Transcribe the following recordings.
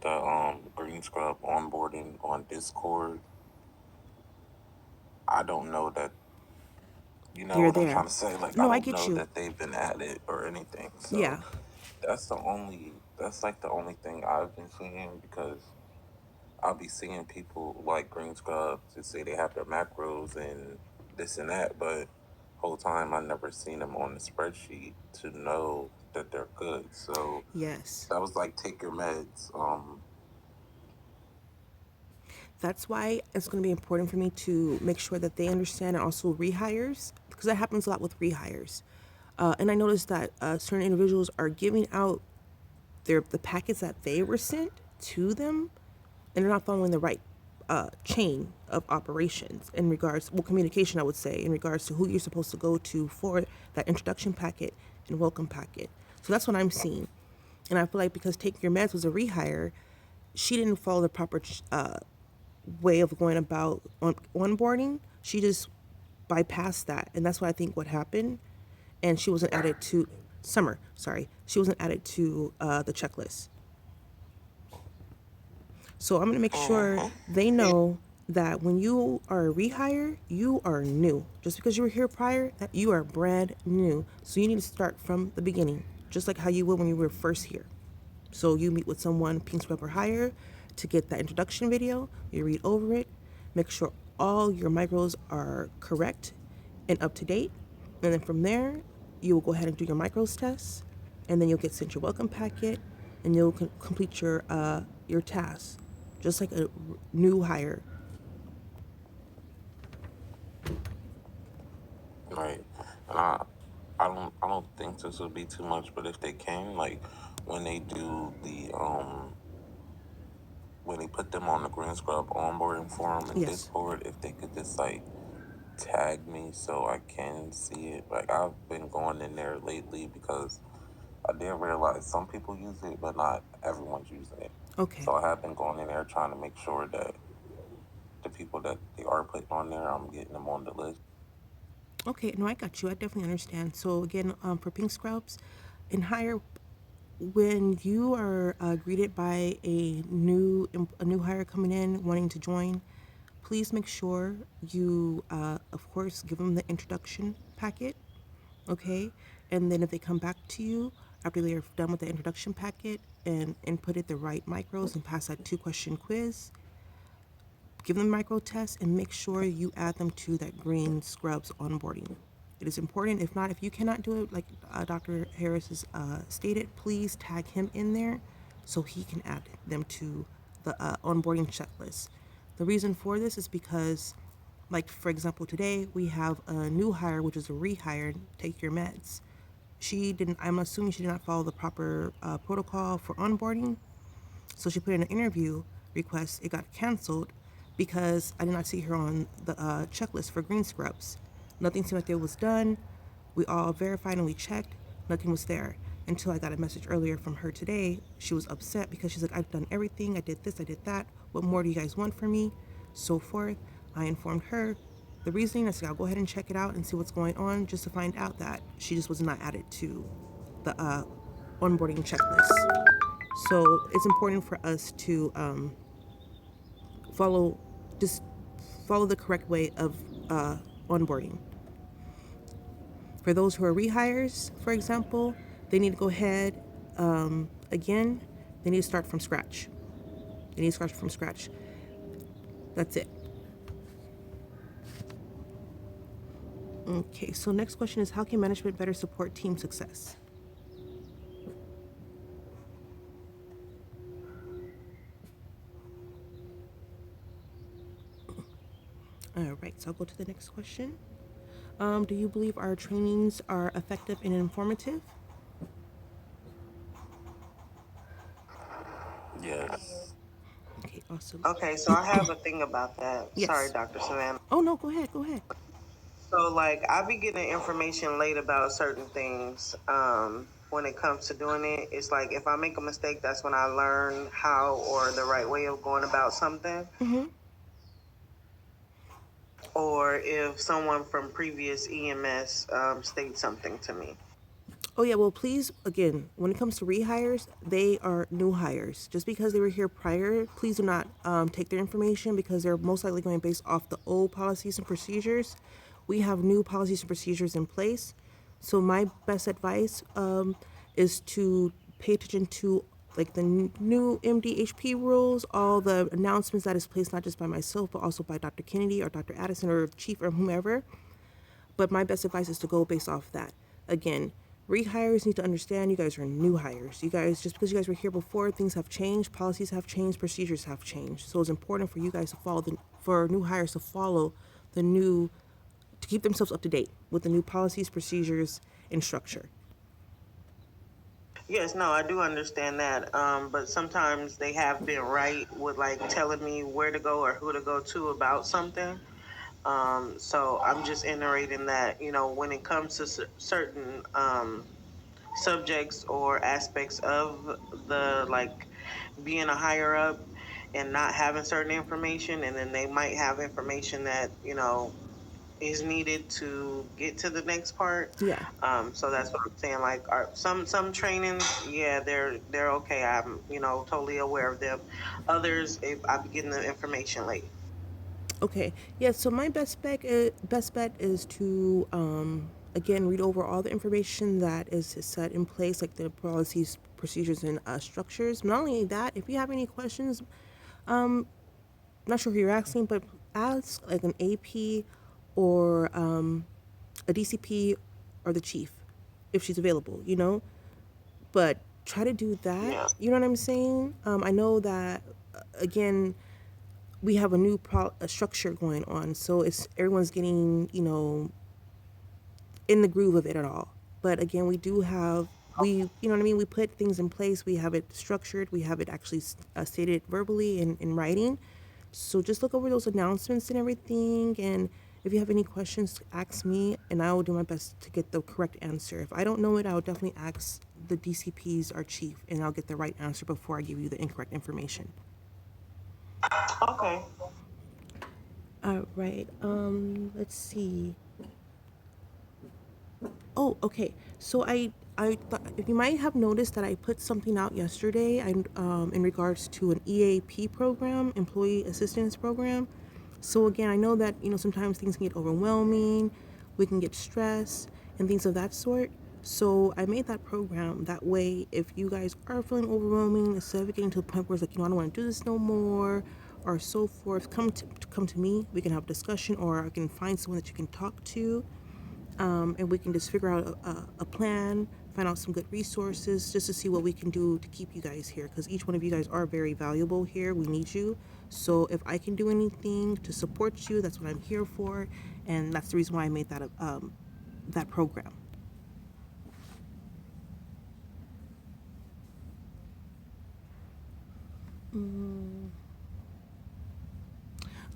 the Green Scrub onboarding on Discord, I don't know that, you know You're what I'm there. trying to say? Like, I No, I don't get know you. that they've been at it or anything. So Yeah. that's like the only thing I've been seeing, because I'll be seeing people like Green Scrub to say they have their macros and this and that, but whole time I never seen them on the spreadsheet to know that they're good. So Yes. that was like take your meds. That's why it's going to be important for me to make sure that they understand, and also rehires, because that happens a lot with rehires. And I noticed that certain individuals are giving out the packets that they were sent to them, and they're not following the right chain of operations in regards, well, communication, I would say, in regards to who you're supposed to go to for that introduction packet and welcome packet. So that's what I'm seeing. And I feel like because Take Your Meds was a rehire, she didn't follow the proper way of going about onboarding. She just bypassed that, and that's what I think what happened. And she wasn't added to Summer. Sorry, she wasn't added to the checklist. So I'm gonna make sure Mhm. they know that when you are a rehire, you are new. Just because you were here prior, that you are brand new. So you need to start from the beginning, just like how you would when you were first here. So you meet with someone, Pink Scrub or higher, to get that introduction video. You read over it, make sure all your micros are correct and up to date. And then from there, you will go ahead and do your micros test, and then you'll get sent your welcome packet, and you'll complete your tasks, just like a new hire. Right. And I don't think this would be too much, but if they can, like, when they do the when they put them on the Green Scrub onboarding forum in Yes. Discord, if they could just like tag me so I can see it. Like, I've been going in there lately because I did realize some people use it, but not everyone's using it. Okay. So I have been going in there trying to make sure that the people that they are putting on there, I'm getting them on the list. Okay. No, I got you. I definitely understand. So again, for Pink Scrubs, in hire, when you are greeted by a new hire coming in wanting to join, please make sure you, of course, give them the introduction packet, okay? And then if they come back to you after they're done with the introduction packet and inputted the right micros and pass that 2 question quiz, give them micro tests and make sure you add them to that Green Scrubs onboarding. It is important. If not, if you cannot do it, like Dr. Harris has stated, please tag him in there so he can add them to the onboarding checklist. The reason for this is because, like, for example, today we have a new hire, which is a rehire, Take Your Meds. She didn't, I'm assuming she did not follow the proper protocol for onboarding, so she put in an interview request. It got canceled because I did not see her on the checklist for Green Scrubs. Nothing seemed like it was done. We all verified and we checked. Nothing was there until I got a message earlier from her today. She was upset because she's like, I've done everything. I did this, I did that. What more do you guys want from me? So forth. I informed her the reasoning. I said, I'll go ahead and check it out and see what's going on, just to find out that she just was not added to the onboarding checklist. So it's important for us to follow, just follow the correct way of onboarding. For those who are rehires, for example, they need to go ahead again. They need to start from scratch. They need to start from scratch. That's it. Okay. So next question is, how can management better support team success? All right. So I'll go to the next question. Do you believe our trainings are effective and informative? Yes. Okay. Awesome. Okay, so I have a thing about that. Sorry, Yes. Dr. Savannah. Oh no. Go ahead. Go ahead. So, like, I be getting information late about certain things. When it comes to doing it, it's like if I make a mistake, that's when I learn how or the right way of going about something. Mm-hmm. Or if someone from previous EMS states something to me. Oh yeah, well please again, when it comes to rehires, they are new hires. Just because they were here prior, please do not take their information because they're most likely going based off the old policies and procedures. We have new policies and procedures in place. So my best advice is to pay attention to like the new MDHP rules, all the announcements that is placed not just by myself but also by Dr. Kennedy or Dr. Addison or Chief or whomever. But my best advice is to go based off that. Again, rehires need to understand you guys are new hires. You guys, just because you guys were here before, things have changed, policies have changed, procedures have changed. So it's important for you guys to follow for new hires to follow the new, to keep themselves up to date with the new policies, procedures, and structure. Yes, no, I do understand that. But sometimes they have been right with like telling me where to go or who to go to about something. So I'm just iterating that, when it comes to certain subjects or aspects of the like being a higher up and not having certain information, and then they might have information that, is needed to get to the next part. Yeah. So that's what I'm saying. Like, some trainings, yeah, they're okay. I'm totally aware of them. Others, if I be getting the information late. Okay. Yeah. So my best bet is to again read over all the information that is set in place, like the policies, procedures, and structures. Not only that, if you have any questions, I'm not sure who you're asking, but ask like an AP or a DCP or the chief if she's available. But try to do that. Yeah. You know what I'm saying? I know that again we have a new a structure going on, so it's everyone's getting in the groove of it at all. But again, we do have you know what I mean. We put things in place. We have it structured. We have it actually stated verbally and in writing. So just look over those announcements and everything. And if you have any questions, ask me, and I will do my best to get the correct answer. If I don't know it, I will definitely ask the DCPs, our chief, and I'll get the right answer before I give you the incorrect information. Okay. All right. Let's see. Oh, okay. So I thought if you might have noticed that I put something out yesterday, in regards to an EAP program, Employee Assistance Program. So again, I know that sometimes things can get overwhelming, we can get stressed and things of that sort. So I made that program that way. If you guys are feeling overwhelming, instead of getting to the point where it's like I don't want to do this no more, or so forth, come to me. We can have a discussion, or I can find someone that you can talk to, and we can just figure out a plan, find out some good resources, just to see what we can do to keep you guys here. Because each one of you guys are very valuable here. We need you. So if I can do anything to support you, that's what I'm here for, and that's the reason why I made that program.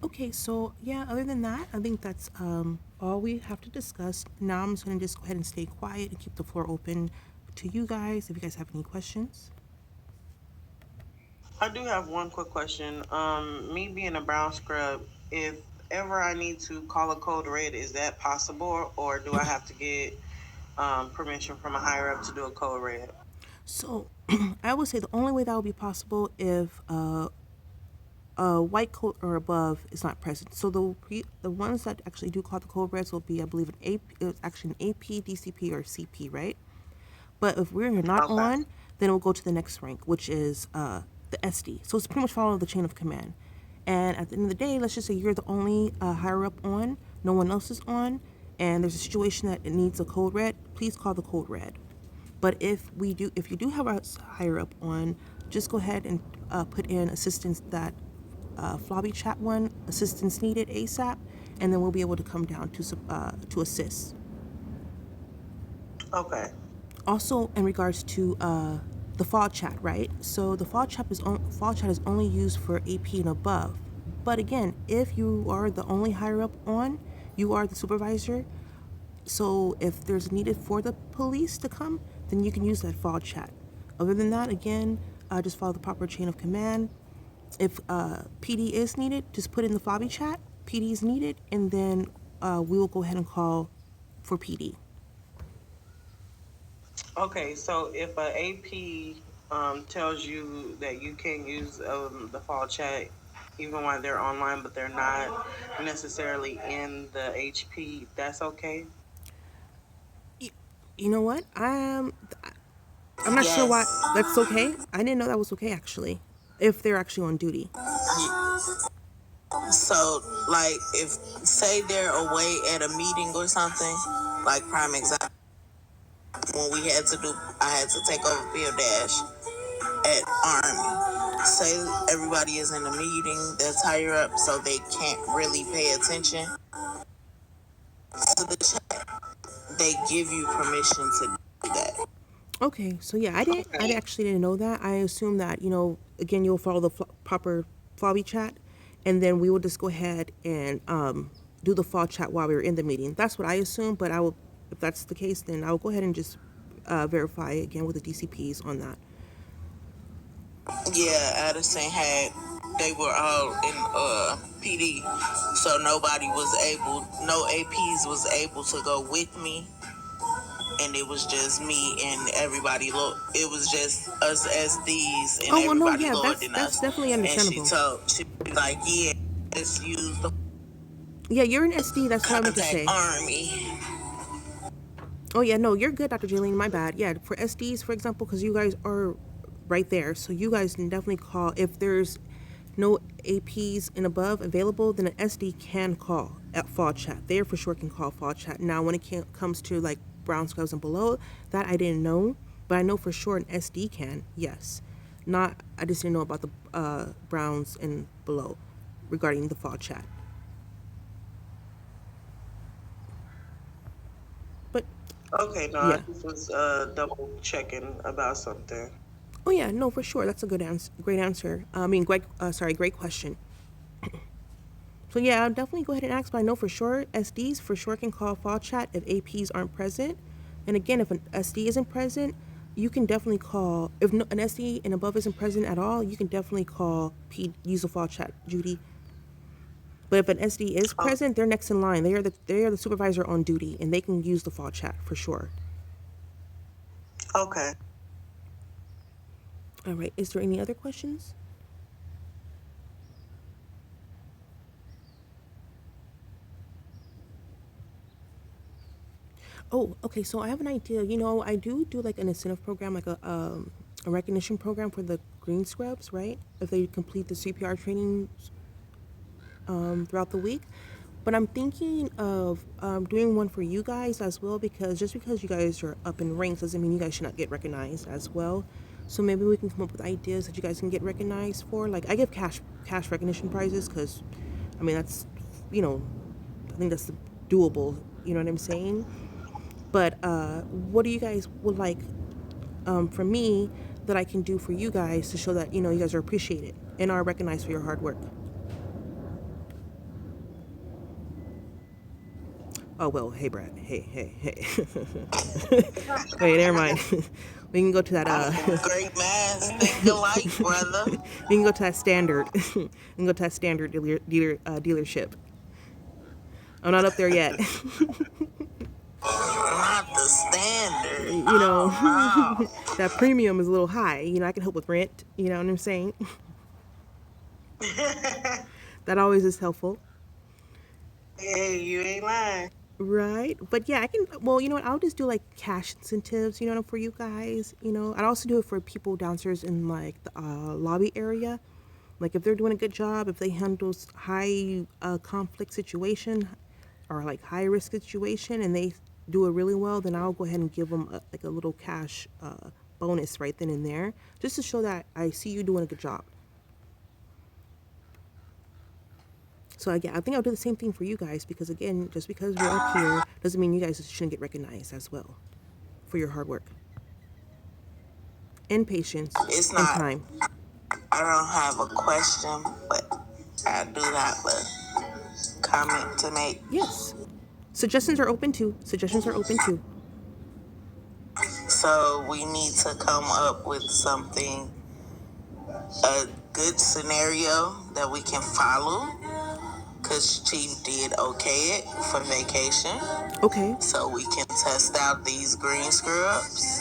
Okay, so yeah, other than that, I think that's all we have to discuss. Now I'm just going to just go ahead and stay quiet and keep the floor open to you guys if you guys have any questions. I do have one quick question. Me being a brown scrub, if ever I need to call a code red, is that possible, or do I have to get permission from a higher up to do a code red? So I would say the only way that would be possible if a white coat or above is not present. So the ones that actually do call the code reds will be, I believe, an AP. It's actually an AP, DCP, or CP, right? But if we're not Okay. on, then it will go to the next rank, which is the SD. So it's pretty much follow the chain of command. And at the end of the day, let's just say you're the only higher up on, no one else is on, and there's a situation that it needs a code red. Please call the code red. But if you do have a higher up on, just go ahead and put in assistance that Flobby chat one, assistance needed ASAP, and then we'll be able to come down to assist. Okay. Also, in regards to the fall chat, right? So the fall chat is only used for AP and above. But again, if you are the only higher up on, you are the supervisor. So if there's needed for the police to come, then you can use that fall chat. Other than that, again, just follow the proper chain of command. If PD is needed, just put in the Flobby chat. PD is needed, and then we will go ahead and call for PD. Okay, so if a AP tells you that you can't use the fall chat even while they're online, but they're not necessarily in the HP, that's okay. Y- You know what? I'm not sure why Yes. that's okay. I didn't know that was okay actually. If they're actually on duty. So, like, if say they're away at a meeting or something, like prime example, when I had to take over Field Dash at Army. Say everybody is in a meeting that's higher up, so they can't really pay attention to the chat. They give you permission to do that. Okay, so yeah, I Okay. actually didn't know that. I assume that again, you'll follow the proper Flavi chat, and then we will just go ahead and do the fall chat while we were in the meeting. That's what I assume. But I will, if that's the case, then I will go ahead and just verify again with the DCPs on that. Yeah, Addison had, they were all in PD, so no APs was able to go with me, and it was just me and everybody. It was just us SDs and Oh well, no, everybody yeah, lower that's than that's us. definitely And understandable. she was like, yeah, just use the Yeah, you're an SD. That's what I meant to contact say. Army. Oh yeah, no, you're good, Dr. Jaylene. My bad. Yeah, for SDs, for example, because you guys are right there, so you guys can definitely call if there's no APs and above available. Then an SD can call at fall chat. They for sure can call fall chat. Now, when it comes to like brown scrubs and below, that I didn't know, but I know for sure an SD can. Yes, not I just didn't know about the browns and below regarding the fall chat. But Okay, no, I yeah. just was double checking about something. Oh yeah, no, for sure. That's a good answer. Great answer. I mean, great. Great question. So yeah, I'll definitely go ahead and ask. But I know for sure SDs for sure can call fall chat if APs aren't present. And again, if an SD isn't present, you can definitely call. If no, an SD and above isn't present at all, you can definitely call use the fall chat, Judy. But if an SD is Oh, present, they're next in line. They are the supervisor on duty, and they can use the fall chat for sure. okay. All right. Is there any other questions? Oh, okay. So I have an idea. I do like an incentive program, like a recognition program for the green scrubs, right? If they complete the CPR training throughout the week. But I'm thinking of doing one for you guys as well, because just because you guys are up in ranks doesn't mean you guys should not get recognized as well. So maybe we can come up with ideas that you guys can get recognized for. Like I give cash recognition prizes because, I mean that's, you know, I think that's doable. You know what I'm saying? But what do you guys would like from me that I can do for you guys to show that you guys are appreciated and are recognized for your hard work? Oh well, hey Brad, hey. Wait, never mind. We can go to that. Great minds think alike, brother. We can go to that standard. We can go to that standard dealership. I'm not up there yet. Not the standard. you know, Oh that premium is a little high. I can help with rent. You know what I'm saying? No. That always is helpful. Hey, you ain't lying. Right. But yeah, I can. Well, you know what? I'll just do like cash incentives, for you guys. I'd also do it for people downstairs in like the lobby area. Like if they're doing a good job, if they handle high conflict situation or like high risk situation and they do it really well, then I'll go ahead and give them like a little cash bonus right then and there, just to show that I see you doing a good job. So again, I think I'll do the same thing for you guys because again, just because we're up here doesn't mean you guys shouldn't get recognized as well for your hard work and patience it's and not. time. I don't have a question, but I do have a comment to make. Yes. Suggestions are open too. Suggestions are open too. So we need to come up with something, a good scenario that we can follow. Because Chief did okay it for vacation. Okay. So we can test out these green scrubs.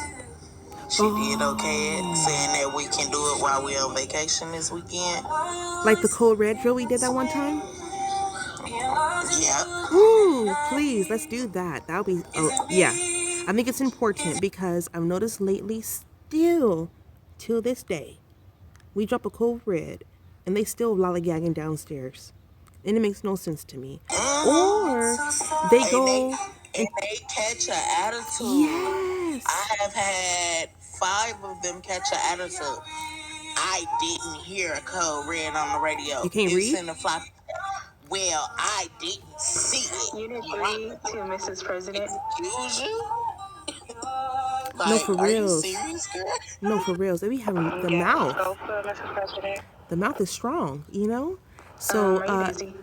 She did okay at saying that we can do it while we're on vacation this weekend. Like the code red drill we did that one time? Yep. Ooh, please, let's do that. That'll be, oh, yeah. I think it's important because I've noticed lately, still, till this day, we drop a code red and they still lollygagging downstairs. And it makes no sense to me. Or they go And they catch an attitude. yes. I have had 5 of them catch an attitude. I didn't hear a code red on the radio. You can't read? It's in the flop. Well, I didn't see it. Unit 3 to Mrs. President. Excuse you? No, Like, for are you reals. serious, girl? No, for reals. They be having the Yes, mouth. go for Mrs. President. The mouth is strong, you know? So, Are you busy?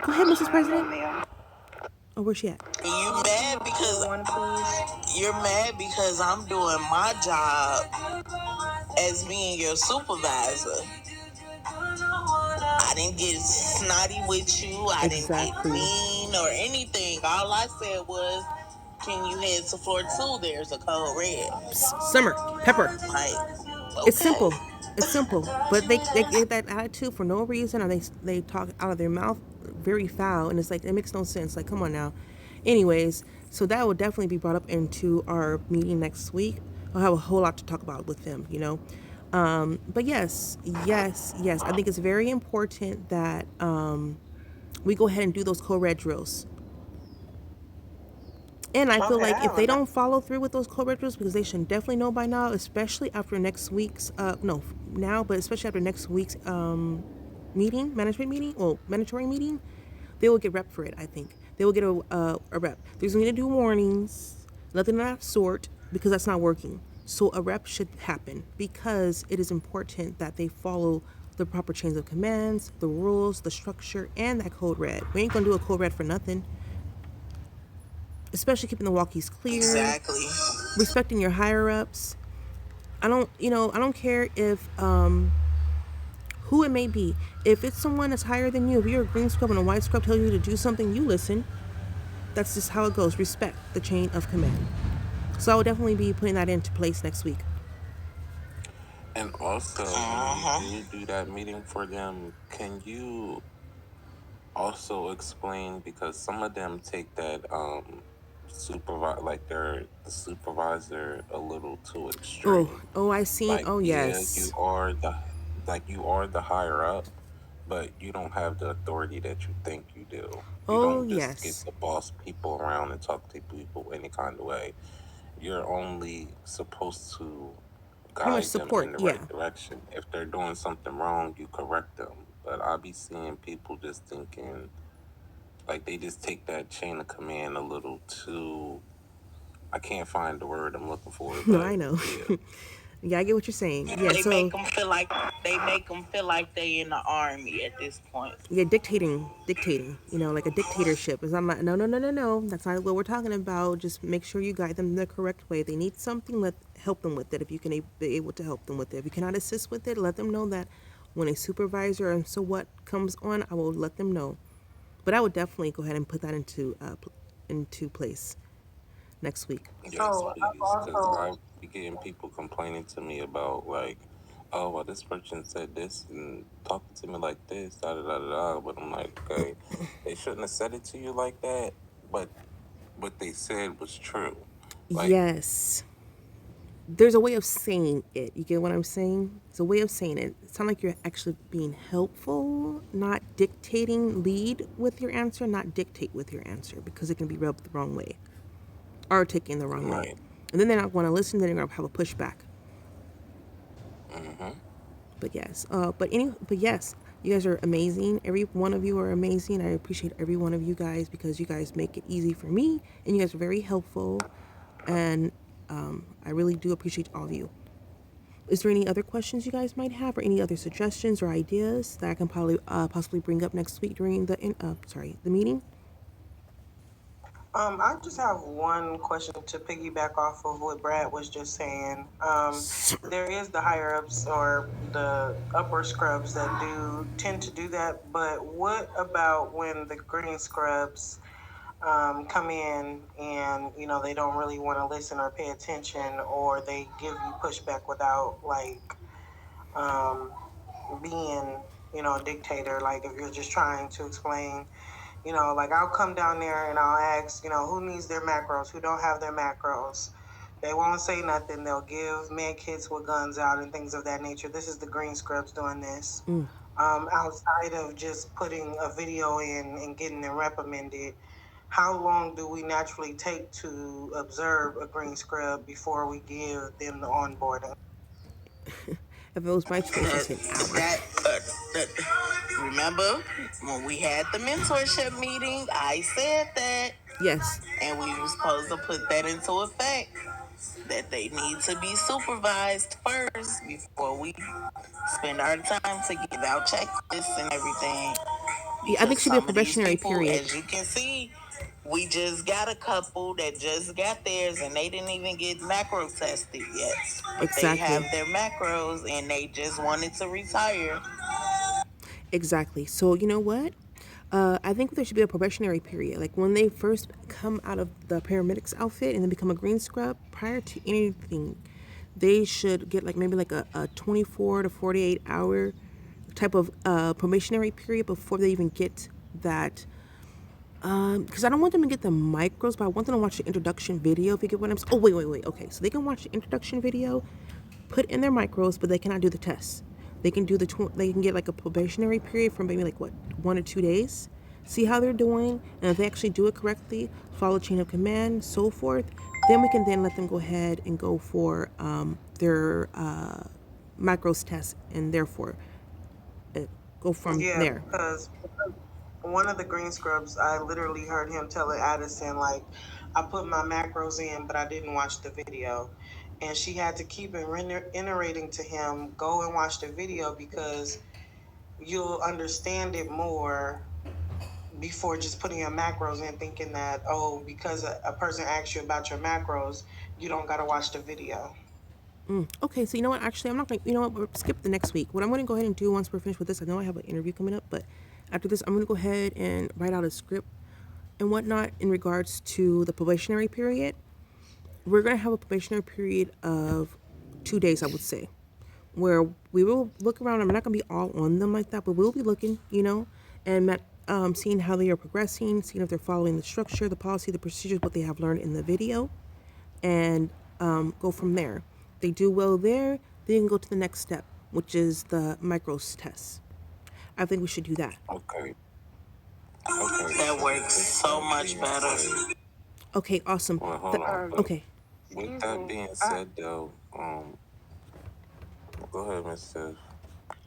go ahead, Mrs. President. Ma'am. Oh, where's she at? You mad because One, please. you're mad because I'm doing my job as being your supervisor. I didn't get snotty with you. I didn't Exactly. get mean or anything. All I said was, can you head to floor 2? There's a code red. Summer, Pepper. Like, It's okay. simple. It's simple. But they get that attitude for no reason, or they talk out of their mouth very foul, and it's like, it makes no sense. Like, come on now. Anyways, so that will definitely be brought up into our meeting next week. I'll have a whole lot to talk about with them, you know. But yes. I think it's very important that we go ahead and do those code red drills. And I feel like if they don't follow through with those code red drills, because they should definitely know by now, especially after next week's but especially after next week's management meeting, mandatory meeting, they will get rep for it. I think they will get a rep. There's going to do warnings, nothing of that sort, because that's not working. So a rep should happen because it is important that they follow the proper chains of commands, the rules, the structure, and that code red. We ain't gonna do a code red for nothing. Especially keeping the walkies clear. Exactly. Respecting your higher ups. I don't care if who it may be. If it's someone that's higher than you, if you're a green scrub and a white scrub tells you to do something, you listen. That's just how it goes. Respect the chain of command. So I will definitely be putting that into place next week. And also, when you do that meeting for them, can you also explain, because some of them take that they're the supervisor a little too extreme. I see. Like, Yes. yeah, you are the higher up, but you don't have the authority that you think you do. You don't just Yes. get to boss people around and talk to people any kind of way. You're only supposed to guide support, them in the right direction. If they're doing something wrong, you correct them. But I be seeing people just thinking, like, they just take that chain of command a little too. I can't find the word I'm looking for. No, But I know. yeah. Yeah, I get what you're saying. Yeah, They so make them feel like they in the army at this point. yeah, dictating, like a dictatorship. Is I'm not, no. That's not what we're talking about. Just make sure you guide them the correct way. They need something, help them with it. If you can be able to help them with it. If you cannot assist with it, let them know that when a supervisor and so what comes on, I will let them know. But I would definitely go ahead and put that into place next week. Yes, please, because I be getting people complaining to me about, like, oh, well, this person said this and talking to me like this, da da da da. But I'm like, okay, they shouldn't have said it to you like that. But what they said was true. Like, Yes. There's a way of saying it. You get what I'm saying? It's a way of saying it. It sounds like you're actually being helpful, not dictating. Lead with your answer, not dictate with your answer, because it can be rubbed the wrong way or taken the wrong way. Right. And then they're not going to listen, then they're going to have a pushback. Mm-hmm. But yes, you guys are amazing. Every one of you are amazing. I appreciate every one of you guys because you guys make it easy for me, and you guys are very helpful. And I really do appreciate all of you. Is there any other questions you guys might have, or any other suggestions or ideas that I can probably possibly bring up next week during the meeting? I just have one question to piggyback off of what Brad was just saying. There is the higher ups or the upper scrubs that do tend to do that, but what about when the green scrubs come in and they don't really want to listen or pay attention, or they give you pushback without um, being a dictator. Like if you're just trying to explain, like I'll come down there and I'll ask, who needs their macros, who don't have their macros. They won't say nothing. They'll give med kits with guns out and things of that nature. This is the Green Scrubs doing this. Outside of just putting a video in and getting them reprimanded, how long do we naturally take to observe a green scrub before we give them the onboarding? If it was my choice, I'd say an hour. Remember when we had the mentorship meeting, I said that, Yes, and we were supposed to put that into effect, that they need to be supervised first before we spend our time to give out checklists and everything. yeah, I think Because it should be a some of these probationary people, period. as you can see, we just got a couple that just got theirs and they didn't even get macro tested yet. They have Exactly. their macros and they just wanted to retire. Exactly. So you know what? I think there should be a probationary period. Like when they first come out of the paramedics outfit and then become a green scrub, prior to anything, they should get like maybe like a 24 to 48 hour type of probationary period before they even get that. Because I don't want them to get the micros, but I want them to watch the introduction video. If you get what I'm saying. Oh wait. Okay, so they can watch the introduction video, put in their micros, but they cannot do the test. They can do they can get like a probationary period for maybe like what 1 or 2 days, see how they're doing, and if they actually do it correctly, follow chain of command, so forth. Then we can then let them go ahead and go for their macros test, and therefore go from Yeah, there. because one of the green scrubs, I literally heard him telling Addison, like, I put my macros in, but I didn't watch the video. And she had to keep iterating to him, go and watch the video because you'll understand it more before just putting your macros in, thinking that, oh, because a person asks you about your macros, you don't got to watch the video. Okay, so you know what? Actually, I'm not going to, you know what? We'll skip the next week. What I'm going to go ahead and do once we're finished with this, I know I have an interview coming up, but after this, I'm going to go ahead and write out a script and whatnot in regards to the probationary period. We're going to have a probationary period of 2 days, I would say, where we will look around. I'm not going to be all on them like that, but we'll be looking, and seeing how they are progressing, seeing if they're following the structure, the policy, the procedures, what they have learned in the video, and go from there. They do well there, they can go to the next step, which is the micros test. I think we should do that. Okay. That works so much better. Okay, awesome. Well, hold on. But Okay. with that being said, though, go ahead, Miss Tiff.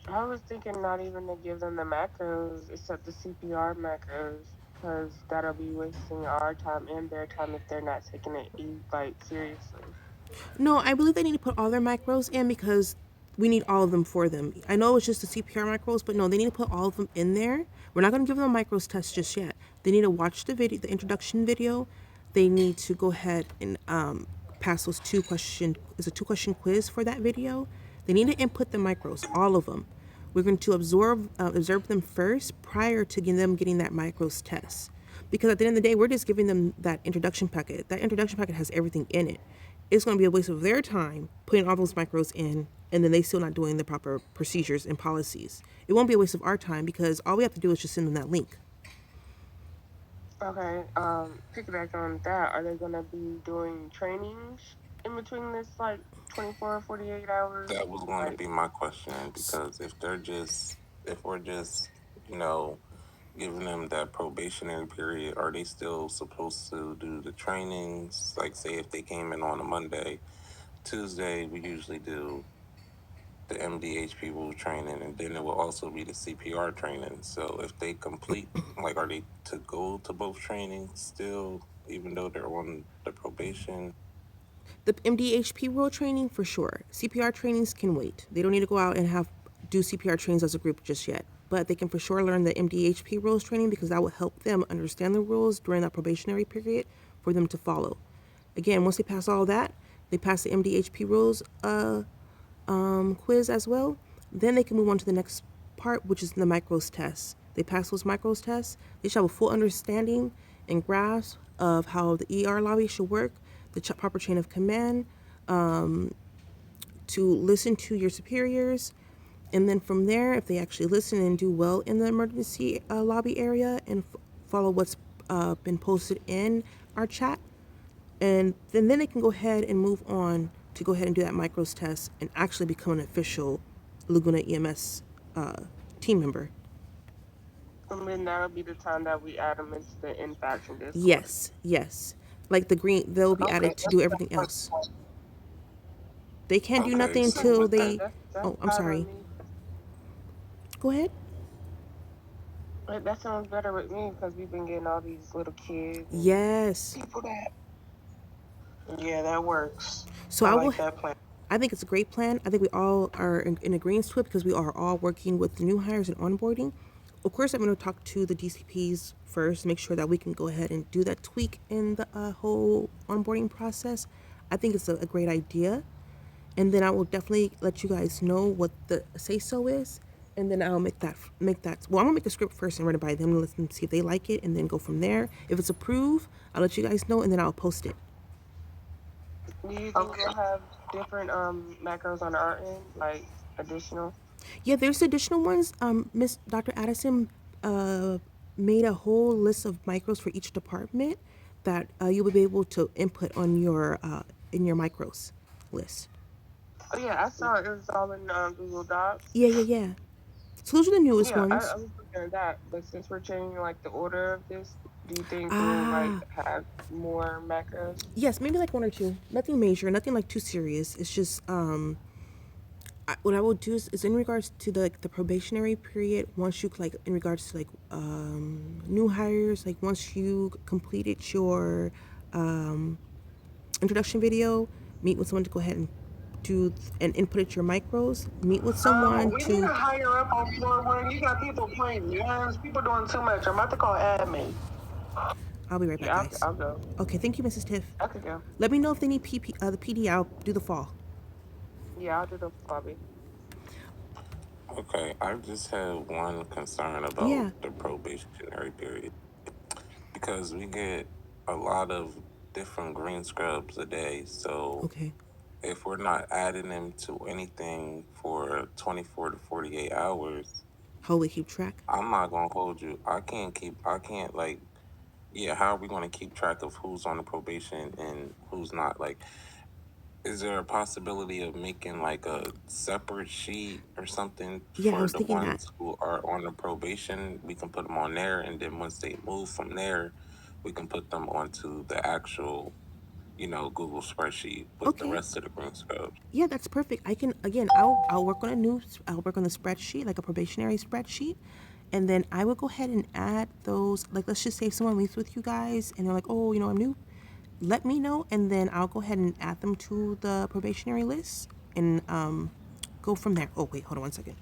I was thinking not even to give them the macros, except the CPR macros, because that'll be wasting our time and their time if they're not taking it seriously. No, I believe they need to put all their macros in because we need all of them for them. I know it's just the CPR macros, but no, they need to put all of them in there. We're not going to give them a micros test just yet. They need to watch the video, the introduction video. They need to go ahead and pass those it's a 2-question quiz for that video. They need to input the micros, all of them. We're going to observe them first prior to them getting that micros test. Because at the end of the day, we're just giving them that introduction packet. That introduction packet has everything in it. It's going to be a waste of their time putting all those micros in, and then they still not doing the proper procedures and policies. It won't be a waste of our time because all we have to do is just send them that link. Okay, piggyback on that, are they going to be doing trainings in between this, 24 or 48 hours? That was going to be my question, because if we're just, giving them that probationary period, are they still supposed to do the trainings? Like, say if they came in on a Monday, Tuesday, we usually do the MDHP rule training, and then it will also be the CPR training. So if they complete, are they to go to both trainings still, even though they're on the probation? The MDHP rule training, for sure. CPR trainings can wait. They don't need to go out and do CPR trainings as a group just yet. But they can for sure learn the MDHP rules training because that will help them understand the rules during that probationary period for them to follow. Again, once they pass all that, they pass the MDHP rules quiz as well, then they can move on to the next part, which is the micros test. They pass those micros tests, they should have a full understanding and grasp of how the ER lobby should work, the proper chain of command, to listen to your superiors. And then from there, if they actually listen and do well in the emergency lobby area and follow what's been posted in our chat, and then they can go ahead and move on to go ahead and do that micros test and actually become an official Laguna EMS team member. And then that'll be the time that we add them into the in-faction Discord. Yes. Like the green, they'll be added to do everything else. They can't do Okay, nothing so until with they. that, Oh, I'm sorry. Go ahead. That sounds better with me because we've been getting all these little kids. And Yes. people that. Yeah, that works. So I I like will. that plan. I think it's a great plan. I think we all are in agreement to it because we are all working with the new hires and onboarding. Of course, I'm going to talk to the DCPs first, make sure that we can go ahead and do that tweak in the whole onboarding process. I think it's a great idea. And then I will definitely let you guys know what the say-so is. And then I'll make that, well, I'm gonna make the script first and run it by them and let them see if they like it and then go from there. If it's approved, I'll let you guys know and then I'll post it. Do you think we'll have different macros on our end, like additional? Yeah, there's additional ones. Miss Dr. Addison made a whole list of micros for each department that you will be able to input on your in your micros list. Oh yeah, I saw it was all in Google Docs. Yeah. So those are the newest Yeah, I ones. was looking at that. But since we're changing like the order of this, do you think we'll Ah, like have more macros? yes, maybe like one or two. Nothing major, nothing like too serious. It's just what I will do is in regards to the probationary period. Once you like in regards to like new hires, like once you completed your introduction video, meet with someone to go ahead and do and input your micros. Meet with someone We need to. to hire up on floor one. You got people playing games. People doing too much. I'm about to call admin. I'll be right back, Yeah, guys. I'll go. Okay, thank you, Mrs. Tiff. I could go. Let me know if they need the PD. I'll do the fall. Yeah, I'll do the lobby. okay, I just had one concern about Yeah. the probationary period because we get a lot of different green scrubs a day. So Okay. if we're not adding them to anything for 24 to 48 hours, How will we keep track? I'm not gonna hold you. I can't like, yeah, how are we gonna keep track of who's on the probation and who's not? Like, is there a possibility of making like a separate sheet or something Yeah, I for was the thinking that. ones who are on the probation? We can put them on there, and then once they move from there, we can put them onto the actual, Google spreadsheet with the Okay. rest of the green scrubs. Yeah, that's perfect. I can again. I'll work on I'll work on the spreadsheet, like a probationary spreadsheet, and then I will go ahead and add those. Like, let's just say if someone meets with you guys and they're like, oh, I'm new. Let me know, and then I'll go ahead and add them to the probationary list and go from there. Oh wait, hold on one second.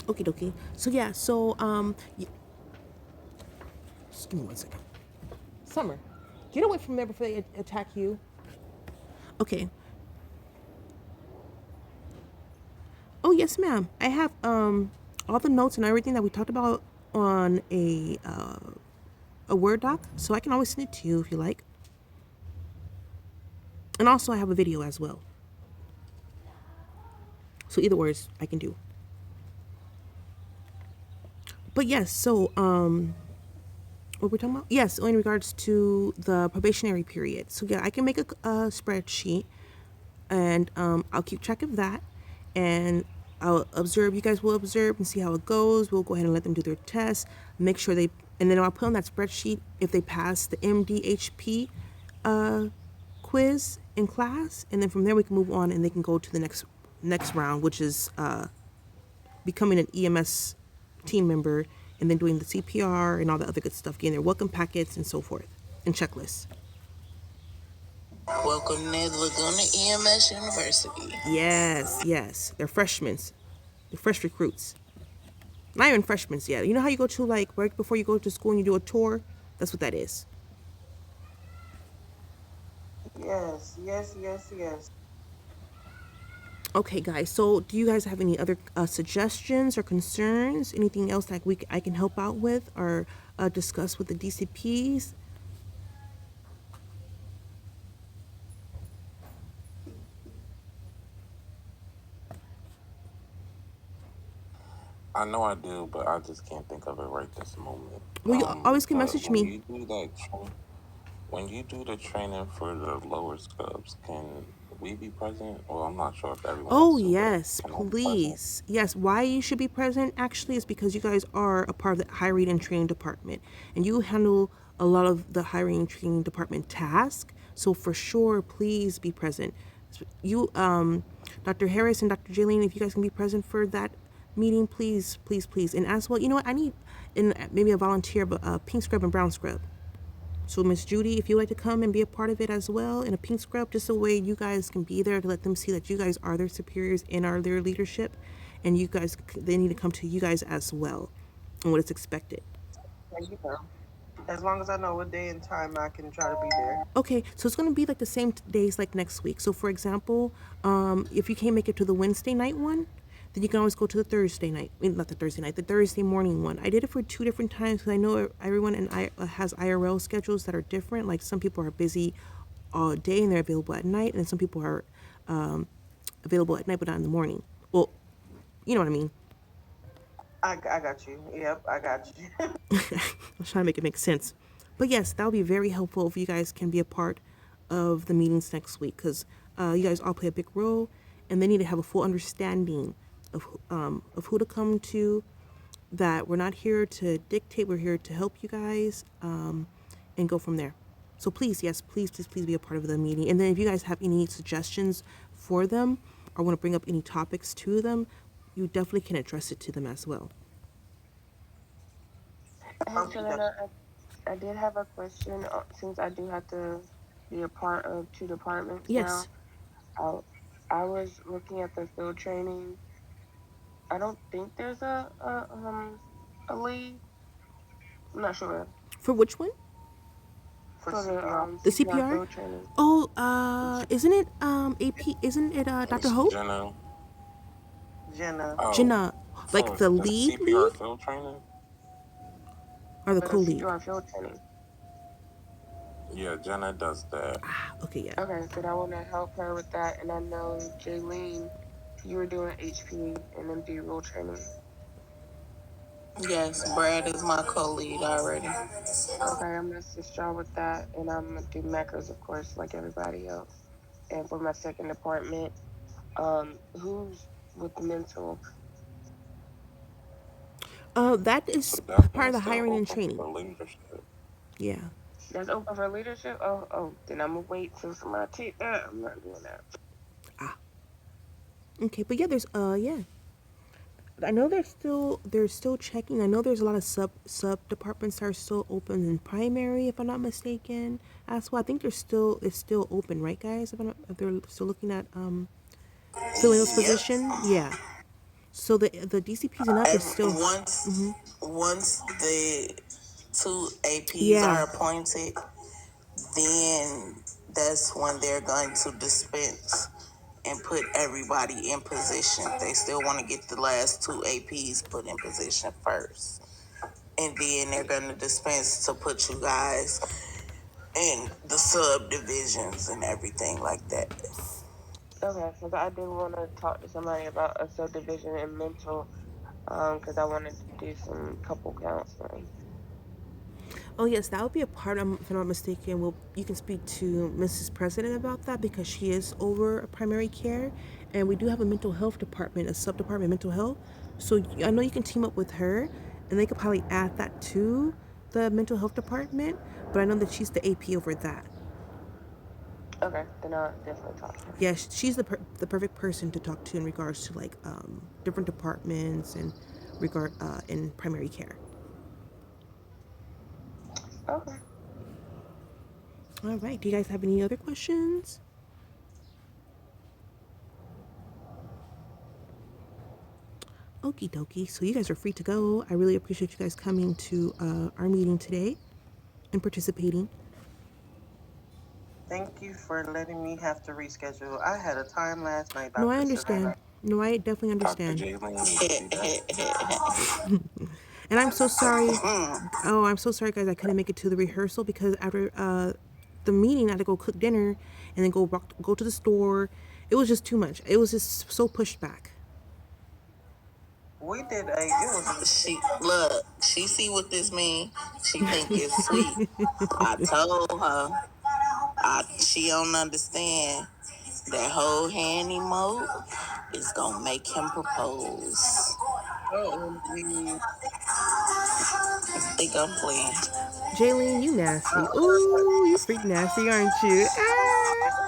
Okie dokie. So yeah, just give me 1 second. Summer, get away from there before they attack you. Okay. Oh yes, ma'am. I have all the notes and everything that we talked about on a Word doc, so I can always send it to you if you like. And also, I have a video as well. So either words, I can do. But yes, so what we're talking about? Yes, in regards to the probationary period. So yeah, I can make a spreadsheet, and I'll keep track of that, and I'll observe. You guys will observe and see how it goes. We'll go ahead and let them do their test. Make sure they, and then I'll put on that spreadsheet if they pass the MDHP quiz in class, and then from there we can move on and they can go to the next round, which is becoming an EMS team member, and then doing the CPR and all the other good stuff, getting their welcome packets and so forth. and checklists. Welcome to Laguna EMS University. Yes, yes. They're freshmen. They're fresh recruits. Not even freshmen yet. You know how you go to like right before you go to school and you do a tour? That's what that is. Yes, yes, yes, yes. Okay, guys. So, do you guys have any other suggestions or concerns? Anything else that I can help out with or discuss with the DCPs? I know I do, but I just can't think of it right this moment. Well, you always can But message me. when you do the training for the lower scopes, can we be present? Well, I'm not sure if everyone Oh, else do, but yes, can I be present? please. Yes, why you should be present actually is because you guys are a part of the hiring and training department and you handle a lot of the hiring and training department tasks. So for sure, please be present. You, Dr. Harris and Dr. Jaylene, if you guys can be present for that meeting, please, please, please. And as well, you know what? I need maybe a volunteer, but pink scrub and brown scrub. So Miss Judy, if you'd like to come and be a part of it as well in a pink scrub, just so way you guys can be there to let them see that you guys are their superiors and are their leadership, and you guys they need to come to you guys as well, and what is expected. There you go. As long as I know what day and time, I can try to be there. Okay, so it's gonna be like the same days like next week. So for example, if you can't make it to the Wednesday night one, then you can always go to the Thursday night. I mean, not the Thursday night, the Thursday morning one. I did it for 2 different times because I know everyone has IRL schedules that are different. Like some people are busy all day and they're available at night, and some people are available at night but not in the morning. Well, you know what I mean. I got you. Yep, I got you. I was trying to make it make sense. But yes, that would be very helpful if you guys can be a part of the meetings next week because you guys all play a big role and they need to have a full understanding of who to come to, that we're not here to dictate, we're here to help you guys and go from there. So please, yes, please, please, please be a part of the meeting. And then if you guys have any suggestions for them or want to bring up any topics to them, you definitely can address it to them as well. Hey, Selena, I did have a question since I do have to be a part of 2 departments Yes. now. I was looking at the field training. I don't think there's a lead. I'm not sure For which one? For for CPR. The CPR CPR? field training. Oh, isn't it AP? Isn't it Dr. It's Hope? Jenna. Jenna. Oh, Jenna, like for the the lead CPR lead field training? or the For the co-lead? CPR field training. Yeah, Jenna does that. Okay, yeah. Okay, so I want to help her with that, and I know Jaylene, you were doing HP and MD rule training. Yes, Brad is my co-lead already. Okay, I'm gonna assist y'all with that, and I'm gonna do macros, of course, like everybody else. And for my second department, who's with mental? That is So that part of one's the still hiring and open training. for leadership. Yeah. That's open for leadership. Oh, then I'm gonna wait till somebody take that. I'm not doing that. Okay, but yeah, there's yeah. I know they're still checking. I know there's a lot of sub departments that are still open in primary, if I'm not mistaken. As well, I think it's still open, right, guys? If they're still looking at filling those Yep. position, yeah. So the DCPs and up is still Once the 2 APs yeah. are appointed, then that's when they're going to dispense and put everybody in position. They still want to get the last 2 APs put in position first. And then they're going to dispense to put you guys in the subdivisions and everything like that. Okay, because I did want to talk to somebody about a subdivision in mental, because I wanted to do some couple counseling. Oh yes, that would be a part. If I'm not mistaken, you can speak to Mrs. President about that because she is over primary care, and we do have a mental health department, a sub department mental health. So I know you can team up with her, and they could probably add that to the mental health department. But I know that she's the AP over that. Okay, then I'll definitely talk to her. Yes, she's the perfect person to talk to in regards to like different departments and in primary care. Okay. All right. Do you guys have any other questions? Okie dokie. So you guys are free to go. I really appreciate you guys coming to our meeting today and participating. Thank you for letting me have to reschedule. I had a time last night, No, I Dr. understand. Savannah. No, I definitely Dr. understand. Jaylene, see that? And I'm so sorry. Oh, I'm so sorry, guys. I couldn't make it to the rehearsal because after the meeting, I had to go cook dinner and then go to the store. It was just too much. It was just so pushed back. We did a, it was, She look, she see what this mean. She think it's sweet. I told her, she don't understand that whole hand emote is gonna make him propose. Think I'm playing. Jaylene, you nasty. Ooh, you freak nasty, aren't you? Ah.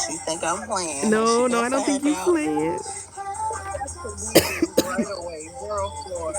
She think I'm playing. She No, go I don't think find you out. playing. right away, girl floor.